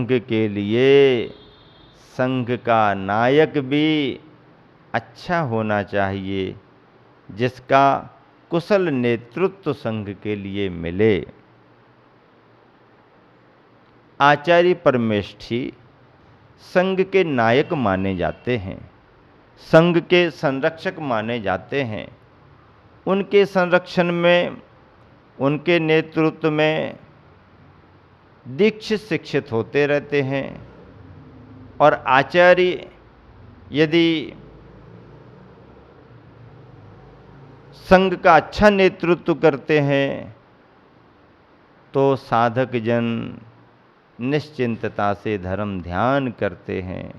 संघ के लिए संघ का नायक भी अच्छा होना चाहिए, जिसका कुशल नेतृत्व संघ के लिए मिले। आचार्य परमेष्ठी संघ के नायक माने जाते हैं, संघ के संरक्षक माने जाते हैं। उनके संरक्षण में, उनके नेतृत्व में दीक्षित शिक्षित होते रहते हैं। और आचार्य यदि संघ का अच्छा नेतृत्व करते हैं तो साधक जन निश्चिंतता से धर्म ध्यान करते हैं,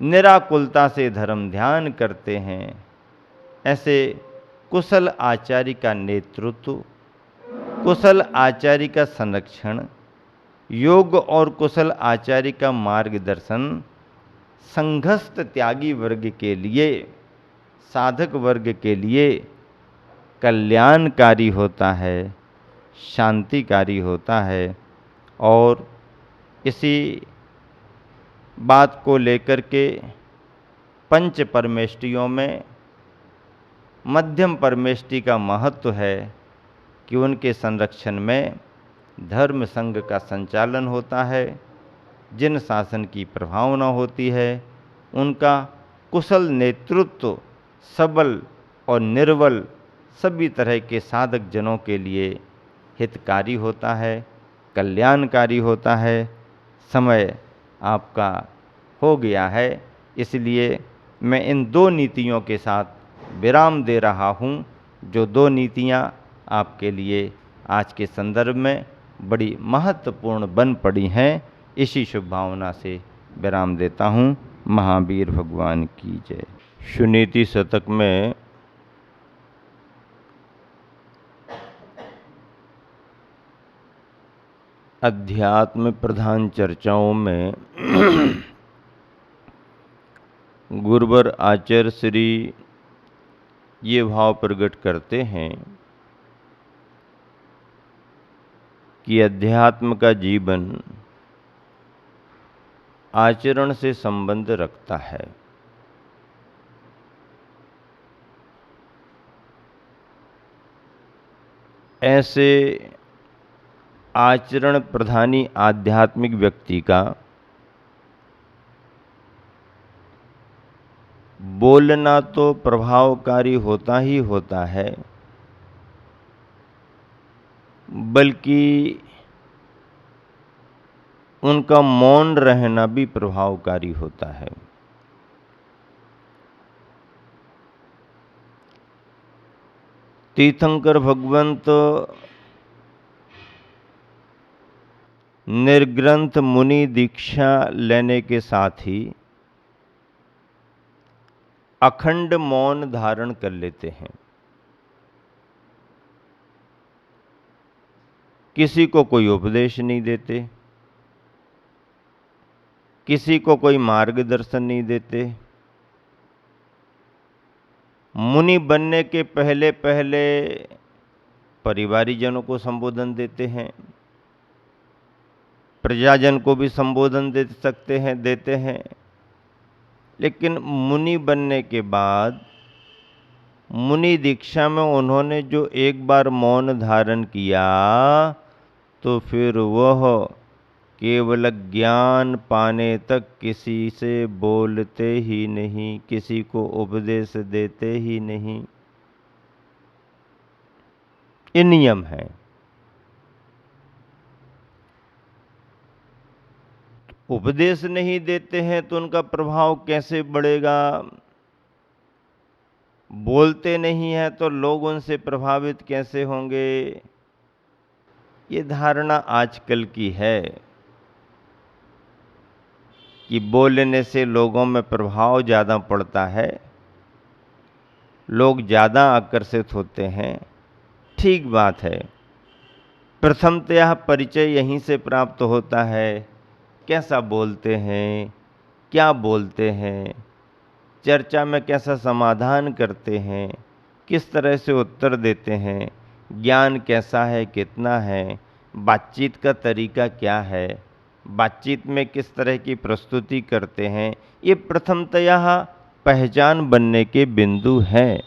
निराकुलता से धर्म ध्यान करते हैं। ऐसे कुशल आचार्य का नेतृत्व, कुशल आचार्य का संरक्षण, योग्य और कुशल आचार्य का मार्गदर्शन संघस्थ त्यागी वर्ग के लिए, साधक वर्ग के लिए कल्याणकारी होता है, शांतिकारी होता है। और इसी बात को लेकर के पंच परमेष्टियों में मध्यम परमेष्टि का महत्व है कि उनके संरक्षण में धर्म संघ का संचालन होता है। जिन शासन की प्रभावना होती है उनका कुशल नेतृत्व सबल और निर्बल सभी तरह के साधक जनों के लिए हितकारी होता है, कल्याणकारी होता है। समय आपका हो गया है, इसलिए मैं इन दो नीतियों के साथ विराम दे रहा हूँ, जो दो नीतियाँ आपके लिए आज के संदर्भ में बड़ी महत्वपूर्ण बन पड़ी हैं। इसी शुभ भावना से विराम देता हूँ। महावीर भगवान की जय। सुनीति शतक में अध्यात्म प्रधान चर्चाओं में गुरुवर आचार्य श्री ये भाव प्रकट करते हैं कि अध्यात्म का जीवन आचरण से संबंध रखता है। ऐसे आचरण प्रधानी आध्यात्मिक व्यक्ति का बोलना तो प्रभावकारी होता ही होता है, बल्कि उनका मौन रहना भी प्रभावकारी होता है। तीर्थंकर भगवंत निर्ग्रंथ मुनि दीक्षा लेने के साथ ही अखंड मौन धारण कर लेते हैं। किसी को कोई उपदेश नहीं देते, किसी को कोई मार्गदर्शन नहीं देते। मुनि बनने के पहले पहले परिवारीजनों को संबोधन देते हैं, प्रजाजन को भी संबोधन दे सकते हैं, देते हैं। लेकिन मुनि बनने के बाद मुनि दीक्षा में उन्होंने जो एक बार मौन धारण किया तो फिर वह केवल ज्ञान पाने तक किसी से बोलते ही नहीं, किसी को उपदेश देते ही नहीं। ये नियम है। उपदेश नहीं देते हैं तो उनका प्रभाव कैसे बढ़ेगा? बोलते नहीं हैं तो लोग उनसे प्रभावित कैसे होंगे? ये धारणा आजकल की है कि बोलने से लोगों में प्रभाव ज़्यादा पड़ता है, लोग ज़्यादा आकर्षित होते हैं। ठीक बात है। प्रथमतः परिचय यहीं से प्राप्त होता है। कैसा बोलते हैं, क्या बोलते हैं, चर्चा में कैसा समाधान करते हैं, किस तरह से उत्तर देते हैं, ज्ञान कैसा है, कितना है, बातचीत का तरीका क्या है, बातचीत में किस तरह की प्रस्तुति करते हैं, ये प्रथमतः पहचान बनने के बिंदु हैं।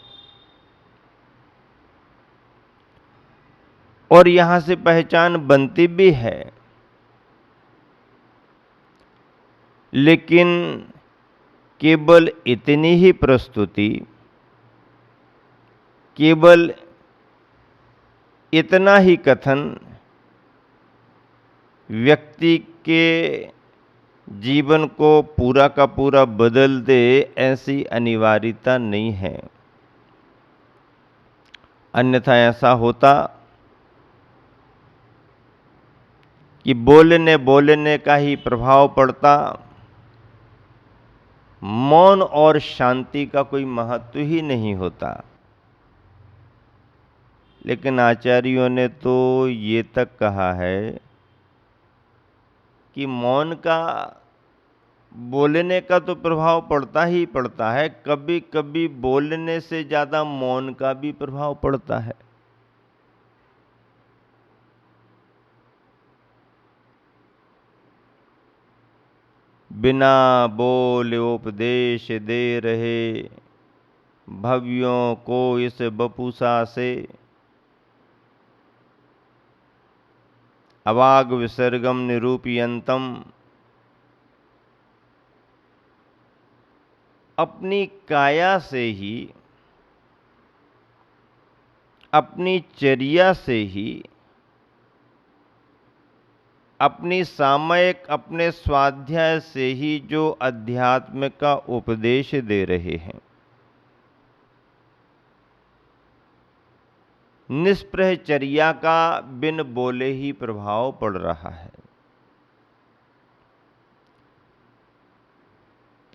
और यहाँ से पहचान बनती भी है, लेकिन केवल इतनी ही प्रस्तुति, केवल इतना ही कथन व्यक्ति के जीवन को पूरा का पूरा बदल दे, ऐसी अनिवार्यता नहीं है। अन्यथा ऐसा होता कि बोलने बोलने का ही प्रभाव पड़ता, मौन और शांति का कोई महत्व ही नहीं होता। लेकिन आचार्यों ने तो ये तक कहा है कि मौन का, बोलने का तो प्रभाव पड़ता ही पड़ता है, कभी कभी बोलने से ज़्यादा मौन का भी प्रभाव पड़ता है। बिना बोले उपदेश दे रहे भव्यों को इस बपुसा से, अवाग विसर्गम निरूपयन्तम। अपनी काया से ही, अपनी चर्या से ही, अपनी सामयिक, अपने स्वाध्याय से ही जो अध्यात्म का उपदेश दे रहे हैं, निष्प्रहचर्या का बिन बोले ही प्रभाव पड़ रहा है।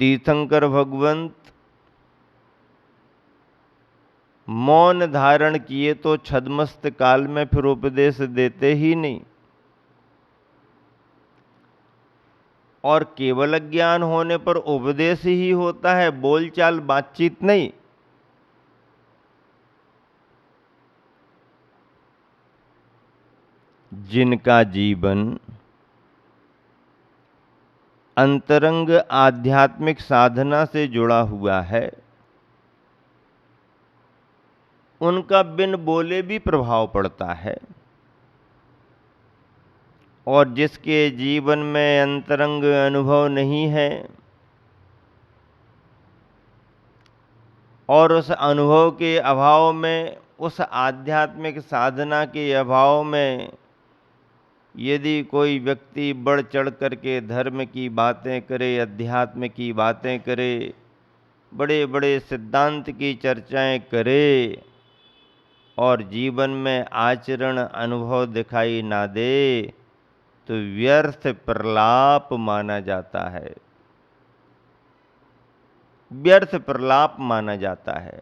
तीर्थंकर भगवंत मौन धारण किए तो छद्मस्त काल में फिर उपदेश देते ही नहीं, और केवल ज्ञान होने पर उपदेश ही होता है, बोलचाल बातचीत नहीं। जिनका जीवन अंतरंग आध्यात्मिक साधना से जुड़ा हुआ है, उनका बिन बोले भी प्रभाव पड़ता है। और जिसके जीवन में अंतरंग अनुभव नहीं है और उस अनुभव के अभाव में, उस आध्यात्मिक साधना के अभाव में यदि कोई व्यक्ति बढ़ चढ़ करके धर्म की बातें करे, अध्यात्म की बातें करे, बड़े बड़े सिद्धांत की चर्चाएं करे और जीवन में आचरण अनुभव दिखाई ना दे, तो व्यर्थ प्रलाप माना जाता है, व्यर्थ प्रलाप माना जाता है।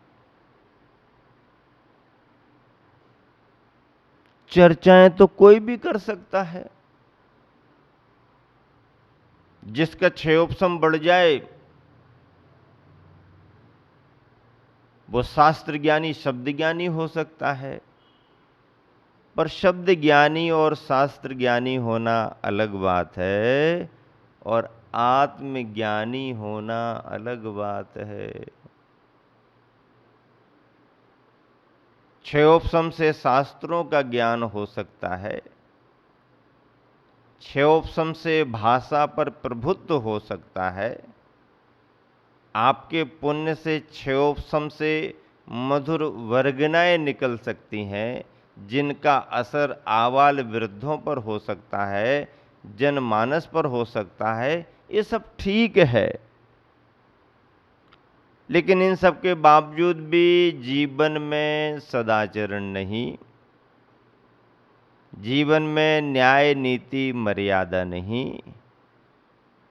चर्चाएं तो कोई भी कर सकता है, जिसका क्षयोपशम बढ़ जाए वो शास्त्र ज्ञानी, शब्द ज्ञानी हो सकता है। पर शब्द ज्ञानी और शास्त्र ज्ञानी होना अलग बात है और आत्मज्ञानी होना अलग बात है। क्षयोपशम से शास्त्रों का ज्ञान हो सकता है, क्षयोपशम से भाषा पर प्रभुत्व हो सकता है, आपके पुण्य से क्षयोपशम से मधुर वर्गनाएं निकल सकती हैं, जिनका असर आबाल वृद्धों पर हो सकता है, जनमानस पर हो सकता है। ये सब ठीक है, लेकिन इन सब के बावजूद भी जीवन में सदाचरण नहीं, जीवन में न्याय नीति मर्यादा नहीं,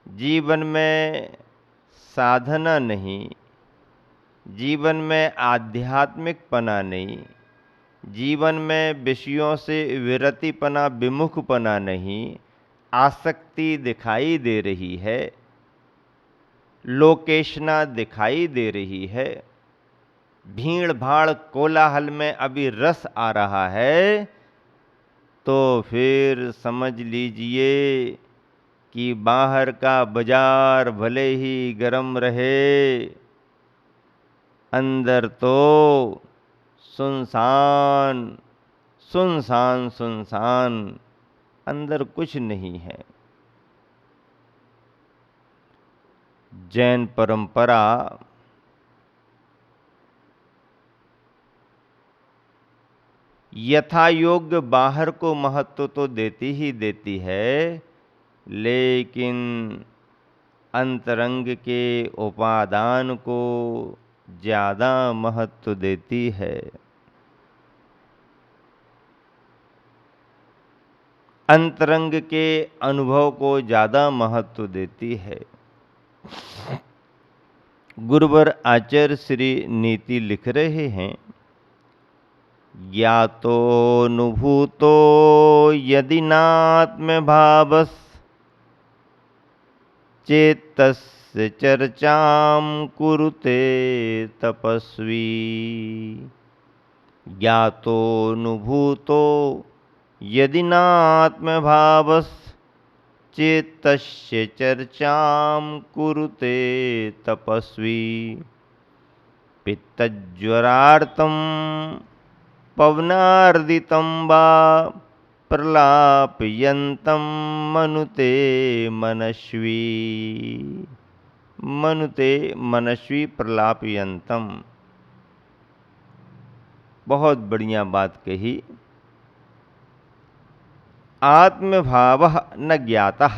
जीवन में साधना नहीं, जीवन में आध्यात्मिकपना नहीं, जीवन में विषयों से विरतिपना, विमुखपना नहीं, आसक्ति दिखाई दे रही है, लोकेशना दिखाई दे रही है, भीड़ भाड़ कोलाहल में अभी रस आ रहा है, तो फिर समझ लीजिए कि बाहर का बाजार भले ही गर्म रहे, अंदर तो सुनसान सुनसान सुनसान, अंदर कुछ नहीं है। जैन परंपरा यथा योग्य बाहर को महत्व तो देती ही देती है, लेकिन अंतरंग के उपादान को ज्यादा महत्व देती है। अंतरंग के अनुभव को ज्यादा महत्व देती है। गुरुवर आचार्य श्री नीति लिख रहे हैं, ज्ञातोऽनुभूतो यदि नात्म भावस् चेत्तस्य चर्चां कुरुते तपस्वी। ज्ञातोऽनुभूतो यदि नात्म भावस् चेत्तस्य चर्चां कुरुते तपस्वी। पित्तज्वरार्तं पवनार्दितं वा प्रलापयन्तं मनुते मनस्वी। मनुते मनस्वी प्रलापयन्तं। बहुत बढ़िया बात कही। आत्मभावः न ज्ञातः,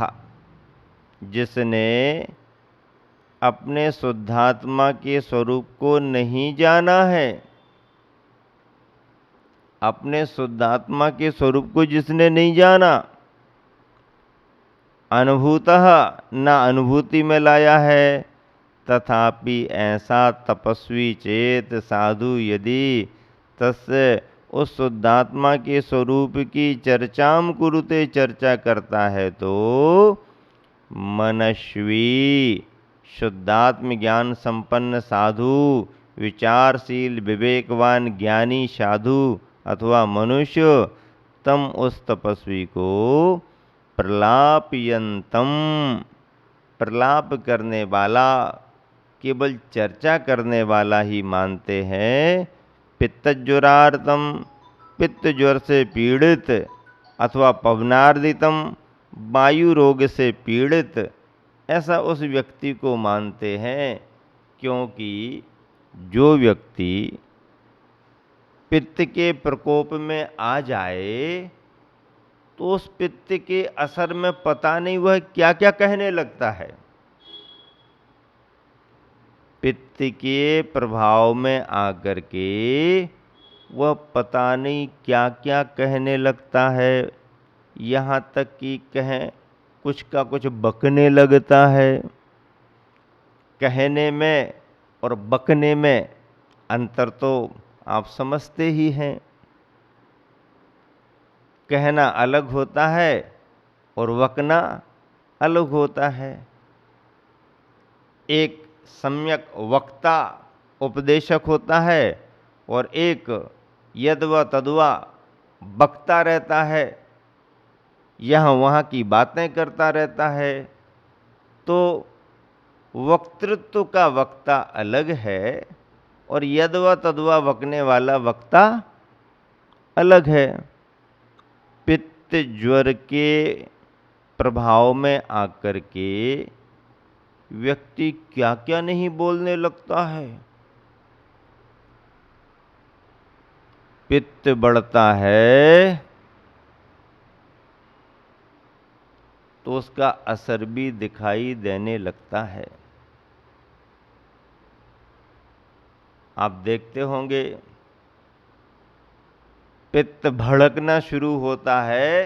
जिसने अपने शुद्धात्मा के स्वरूप को नहीं जाना है, अपने शुद्धात्मा के स्वरूप को जिसने नहीं जाना, अनुभूतः न अनुभूति में लाया है, तथापि ऐसा तपस्वी चेत साधु यदि तस्य उस शुद्धात्मा के स्वरूप की चर्चाम कुरुते चर्चा करता है, तो मनस्वी शुद्धात्म ज्ञान संपन्न साधु, विचारशील विवेकवान ज्ञानी साधु अथवा मनुष्य तम उस तपस्वी को प्रलापयंतम, प्रलाप करने वाला, केवल चर्चा करने वाला ही मानते हैं। पित्तज्वरार्तम, पित्त ज्वर से पीड़ित, अथवा पवनार्दितम, वायु रोग से पीड़ित, ऐसा उस व्यक्ति को मानते हैं। क्योंकि जो व्यक्ति पित्त के प्रकोप में आ जाए तो उस पित्त के असर में पता नहीं वह क्या क्या कहने लगता है। पित्त के प्रभाव में आकर के वह पता नहीं क्या क्या कहने लगता है। यहाँ तक कि कहें कुछ का कुछ बकने लगता है। कहने में और बकने में अंतर तो आप समझते ही हैं। कहना अलग होता है और बकना अलग होता है। एक सम्यक वक्ता उपदेशक होता है और एक यद्वा तद्वा बकता रहता है, यहाँ वहाँ की बातें करता रहता है। तो वक्तृत्व का वक्ता अलग है और यद्वा तद्वा बकने वाला वक्ता अलग है। पित्त ज्वर के प्रभाव में आकर के व्यक्ति क्या क्या नहीं बोलने लगता है। पित्त बढ़ता है तो उसका असर भी दिखाई देने लगता है। आप देखते होंगे पित्त भड़कना शुरू होता है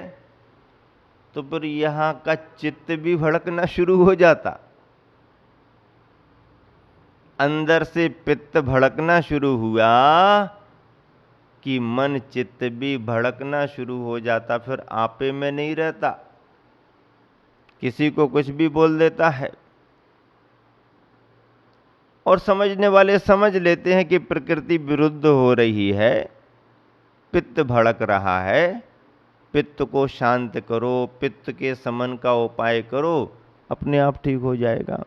तो फिर यहाँ का चित्त भी भड़कना शुरू हो जाता। अंदर से पित्त भड़कना शुरू हुआ कि मन चित्त भी भड़कना शुरू हो जाता। फिर आपे में नहीं रहता, किसी को कुछ भी बोल देता है और समझने वाले समझ लेते हैं कि प्रकृति विरुद्ध हो रही है, पित्त भड़क रहा है। पित्त को शांत करो, पित्त के समन का उपाय करो, अपने आप ठीक हो जाएगा।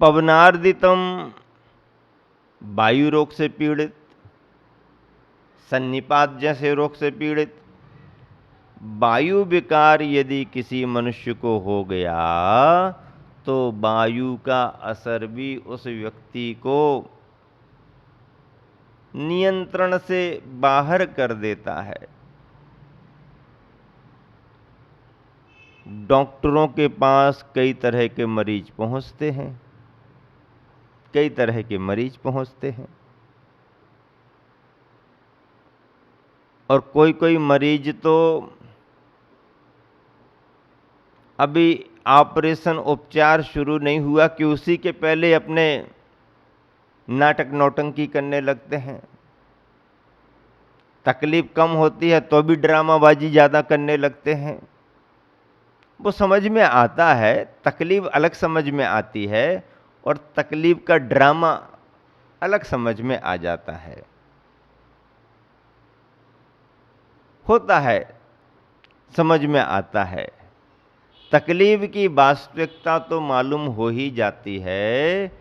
पवनार्दितम, वायु रोग से पीड़ित, सन्निपात जैसे रोग से पीड़ित, वायु विकार यदि किसी मनुष्य को हो गया तो वायु का असर भी उस व्यक्ति को नियंत्रण से बाहर कर देता है। डॉक्टरों के पास कई तरह के मरीज पहुंचते हैं, कई तरह के मरीज पहुंचते हैं, और कोई कोई मरीज तो अभी ऑपरेशन उपचार शुरू नहीं हुआ कि उसी के पहले अपने नाटक नौटंकी करने लगते हैं। तकलीफ कम होती है तो भी ड्रामाबाजी ज़्यादा करने लगते हैं। वो समझ में आता है, तकलीफ अलग समझ में आती है और तकलीफ का ड्रामा अलग समझ में आ जाता है। होता है, समझ में आता है। तकलीफ की वास्तविकता तो मालूम हो ही जाती है,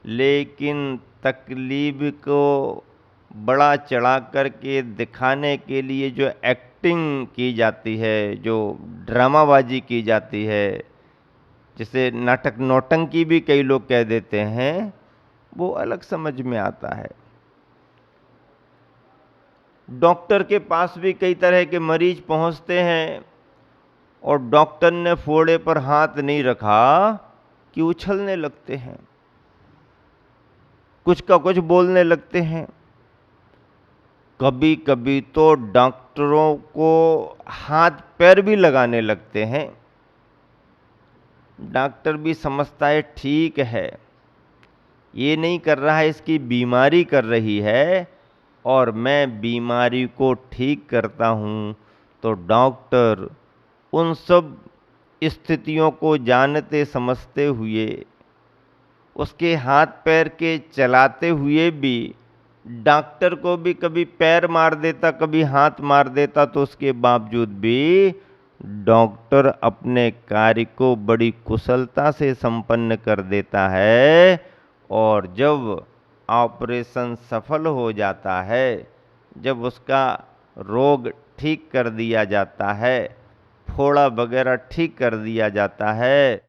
लेकिन तकलीफ को बड़ा चढ़ा करके दिखाने के लिए जो एक्टिंग की जाती है, जो ड्रामाबाजी की जाती है, जिसे नाटक नौटंकी भी कई लोग कह देते हैं, वो अलग समझ में आता है। डॉक्टर के पास भी कई तरह के मरीज पहुंचते हैं और डॉक्टर ने फोड़े पर हाथ नहीं रखा कि उछलने लगते हैं, कुछ का कुछ बोलने लगते हैं। कभी कभी तो डॉक्टरों को हाथ पैर भी लगाने लगते हैं। डॉक्टर भी समझता है ठीक है, ये नहीं कर रहा है, इसकी बीमारी कर रही है और मैं बीमारी को ठीक करता हूँ। तो डॉक्टर उन सब स्थितियों को जानते समझते हुए, उसके हाथ पैर के चलाते हुए भी डॉक्टर को भी कभी पैर मार देता, कभी हाथ मार देता, तो उसके बावजूद भी डॉक्टर अपने कार्य को बड़ी कुशलता से संपन्न कर देता है। और जब ऑपरेशन सफल हो जाता है, जब उसका रोग ठीक कर दिया जाता है, फोड़ा वगैरह ठीक कर दिया जाता है,